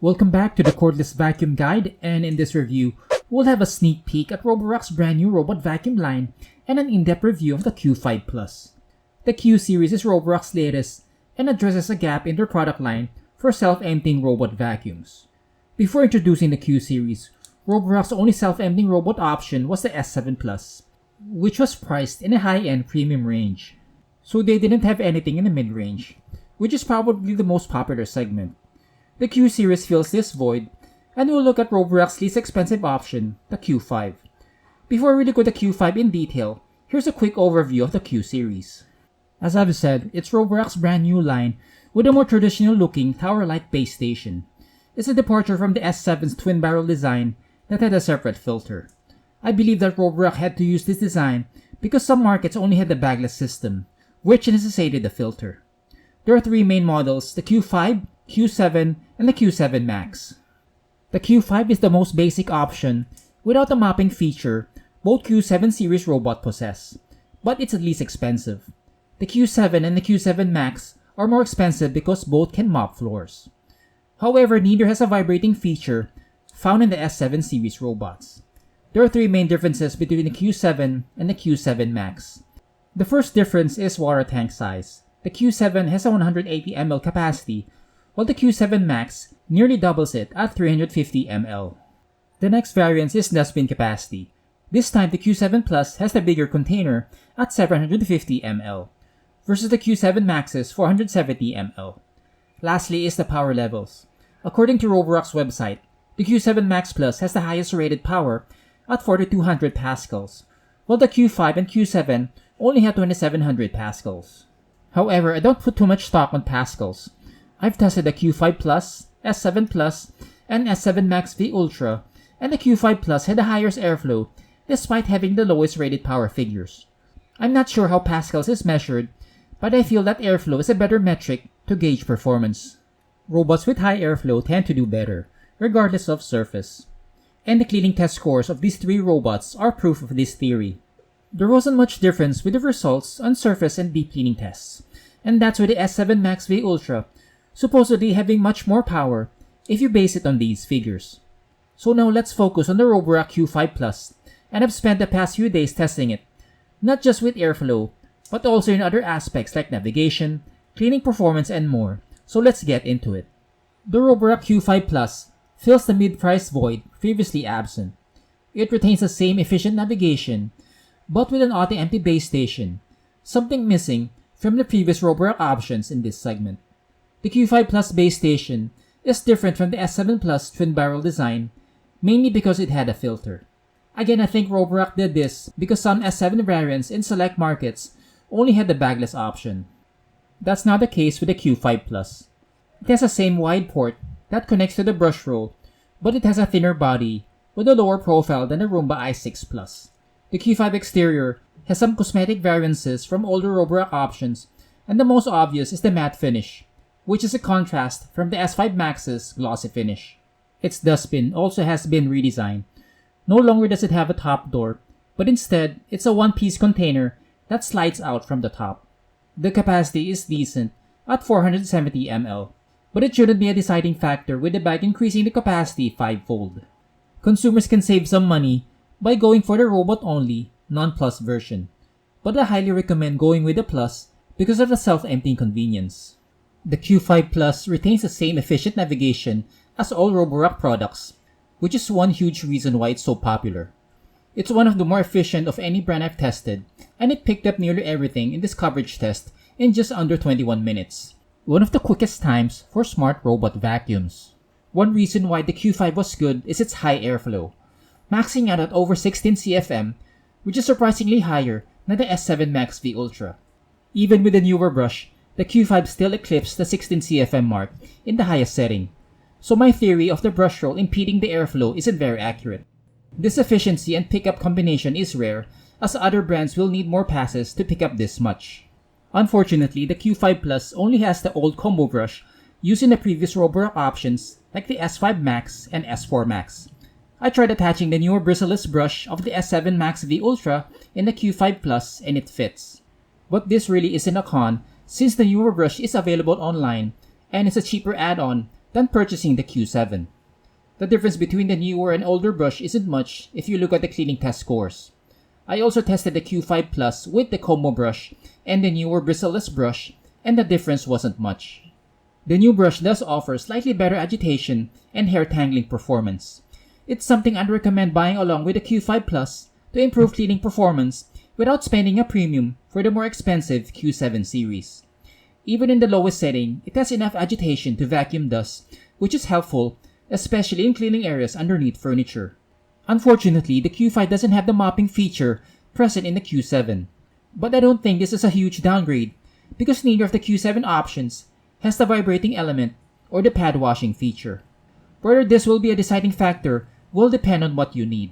Welcome back to the Cordless Vacuum Guide, and in this review, we'll have a sneak peek at Roborock's brand new robot vacuum line and an in-depth review of the Q5 Plus. The Q Series is Roborock's latest and addresses a gap in their product line for self-emptying robot vacuums. Before introducing the Q Series, Roborock's only self-emptying robot option was the S7 Plus, which was priced in a high-end premium range. So they didn't have anything in the mid-range, which is probably the most popular segment. The Q Series fills this void, and we'll look at Roborock's least expensive option, the Q5. Before we look at the Q5 in detail, here's a quick overview of the Q Series. As I've said, it's Roborock's brand new line with a more traditional looking tower-like base station. It's a departure from the S7's twin barrel design that had a separate filter. I believe that Roborock had to use this design because some markets only had the bagless system, which necessitated the filter. There are three main models, the Q5, Q7, and the Q7 Max. The Q5 is the most basic option without the mapping feature both Q7 series robots possess, but it's the least expensive. The Q7 and the Q7 Max are more expensive because both can mop floors. However, neither has a vibrating feature found in the S7 series robots. There are three main differences between the Q7 and the Q7 Max. The first difference is water tank size. The Q7 has a 180 ml capacity, while the Q7 Max nearly doubles it at 350 ml. The next variance is dustbin capacity. This time the Q7 Plus has the bigger container at 750 ml, versus the Q7 Max's 470 ml. Lastly is the power levels. According to Roborock's website, the Q7 Max Plus has the highest rated power at 4200 pascals, while the Q5 and Q7 only have 2700 pascals. However, I don't put too much stock on pascals. I've tested the Q5 Plus, S7 Plus, and S7 Max V Ultra, and the Q5 Plus had the highest airflow despite having the lowest rated power figures. I'm not sure how pascals is measured, but I feel that airflow is a better metric to gauge performance. Robots with high airflow tend to do better, regardless of surface. And the cleaning test scores of these three robots are proof of this theory. There wasn't much difference with the results on surface and deep cleaning tests, and that's with the S7 Max V Ultra supposedly having much more power if you base it on these figures. So now let's focus on the Roborock Q5 Plus, and I've spent the past few days testing it, not just with airflow, but also in other aspects like navigation, cleaning performance, and more. So let's get into it. The Roborock Q5 Plus fills the mid-price void previously absent. It retains the same efficient navigation, but with an auto-empty base station, something missing from the previous Roborock options in this segment. The Q5 Plus base station is different from the S7 Plus twin barrel design, mainly because it had a filter. Again, I think Roborock did this because some S7 variants in select markets only had the bagless option. That's not the case with the Q5 Plus. It has the same wide port that connects to the brush roll, but it has a thinner body with a lower profile than the Roomba i6 Plus. The Q5 exterior has some cosmetic variances from older Roborock options, and the most obvious is the matte finish, which is a contrast from the S5 Max's glossy finish. Its dustbin also has been redesigned. No longer does it have a top door, but instead, it's a one-piece container that slides out from the top. The capacity is decent at 470 ml, but it shouldn't be a deciding factor with the bag increasing the capacity 5-fold. Consumers can save some money by going for the robot-only, non-plus version, but I highly recommend going with the Plus because of the self-emptying convenience. The Q5 Plus retains the same efficient navigation as all Roborock products, which is one huge reason why it's so popular. It's one of the more efficient of any brand I've tested, and it picked up nearly everything in this coverage test in just under 21 minutes. One of the quickest times for smart robot vacuums. One reason why the Q5 was good is its high airflow, maxing out at over 16 CFM, which is surprisingly higher than the S7 Max V Ultra. Even with the newer brush, the Q5 still eclipsed the 16 CFM mark in the highest setting, so my theory of the brush roll impeding the airflow isn't very accurate. This efficiency and pickup combination is rare, as other brands will need more passes to pick up this much. Unfortunately, the Q5 Plus only has the old combo brush used in the previous Roborock options like the S5 Max and S4 Max. I tried attaching the newer bristleless brush of the S7 Max V Ultra in the Q5 Plus and it fits. But this really isn't a con since the newer brush is available online and it's a cheaper add-on than purchasing the Q7. The difference between the newer and older brush isn't much if you look at the cleaning test scores. I also tested the Q5 Plus with the combo brush and the newer bristleless brush, and the difference wasn't much. The new brush does offer slightly better agitation and hair tangling performance. It's something I'd recommend buying along with the Q5 Plus to improve cleaning performance without spending a premium for the more expensive Q7 series. Even in the lowest setting, it has enough agitation to vacuum dust, which is helpful, especially in cleaning areas underneath furniture. Unfortunately, the Q5 doesn't have the mopping feature present in the Q7. But I don't think this is a huge downgrade, because neither of the Q7 options has the vibrating element or the pad washing feature. Whether this will be a deciding factor will depend on what you need.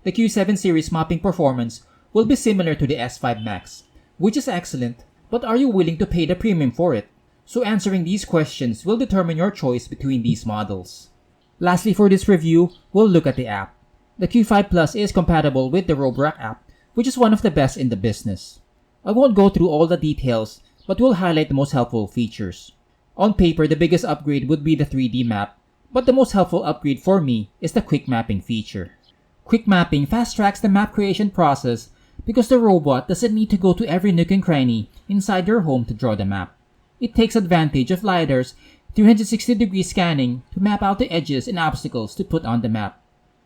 The Q7 series mopping performance will be similar to the S5 Max, which is excellent, but are you willing to pay the premium for it? So answering these questions will determine your choice between these models. Lastly, for this review, we'll look at the app. The Q5 Plus is compatible with the Roborock app, which is one of the best in the business. I won't go through all the details, but will highlight the most helpful features. On paper, the biggest upgrade would be the 3D map, but the most helpful upgrade for me is the quick mapping feature. Quick mapping fast-tracks the map creation process because the robot doesn't need to go to every nook and cranny inside your home to draw the map. It takes advantage of LiDAR's 360-degree scanning to map out the edges and obstacles to put on the map.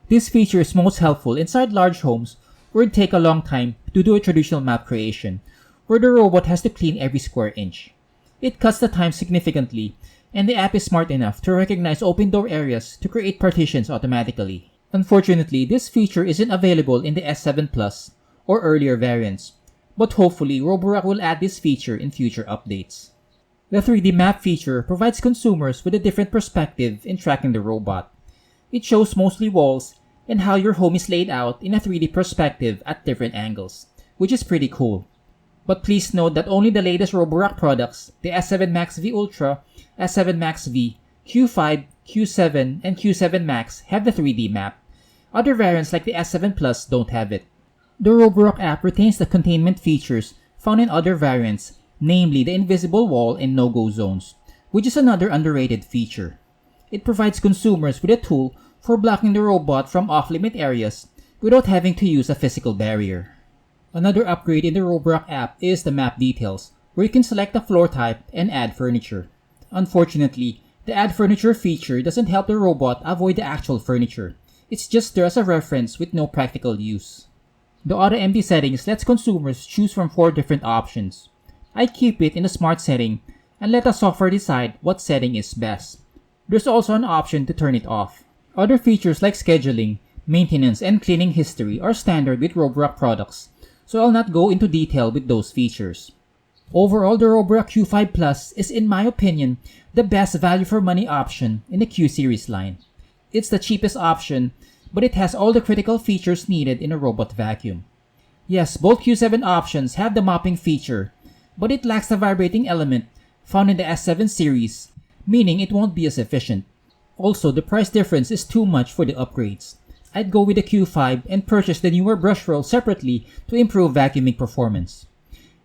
This feature is most helpful inside large homes where it'd take a long time to do a traditional map creation, where the robot has to clean every square inch. It cuts the time significantly, and the app is smart enough to recognize open door areas to create partitions automatically. Unfortunately, this feature isn't available in the S7 Plus or earlier variants, but hopefully Roborock will add this feature in future updates. The 3D map feature provides consumers with a different perspective in tracking the robot. It shows mostly walls and how your home is laid out in a 3D perspective at different angles, which is pretty cool. But please note that only the latest Roborock products, the S7 Max V Ultra, S7 Max V, Q5, Q7, and Q7 Max have the 3D map. Other variants like the S7 Plus don't have it. The Roborock app retains the containment features found in other variants, namely the invisible wall and no-go zones, which is another underrated feature. It provides consumers with a tool for blocking the robot from off-limit areas without having to use a physical barrier. Another upgrade in the Roborock app is the map details, where you can select a floor type and add furniture. Unfortunately, the add furniture feature doesn't help the robot avoid the actual furniture. It's just there as a reference with no practical use. The auto empty settings lets consumers choose from 4 different options. I keep it in the smart setting and let the software decide what setting is best. There's also an option to turn it off. Other features like scheduling, maintenance, and cleaning history are standard with Roborock products, so I'll not go into detail with those features. Overall, the Roborock Q5 Plus is, in my opinion, the best value for money option in the Q series line. It's the cheapest option, but it has all the critical features needed in a robot vacuum. Yes, both Q7 options have the mopping feature, but it lacks the vibrating element found in the S7 series, meaning it won't be as efficient. Also, the price difference is too much for the upgrades. I'd go with the Q5 and purchase the newer brush roll separately to improve vacuuming performance.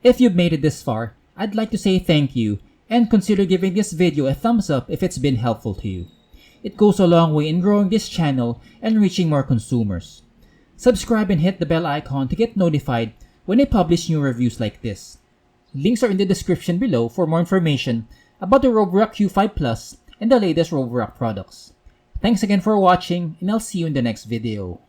If you've made it this far, I'd like to say thank you and consider giving this video a thumbs up if it's been helpful to you. It goes a long way in growing this channel and reaching more consumers. Subscribe and hit the bell icon to get notified when I publish new reviews like this. Links are in the description below for more information about the Roborock Q5 Plus and the latest Roborock products. Thanks again for watching, and I'll see you in the next video.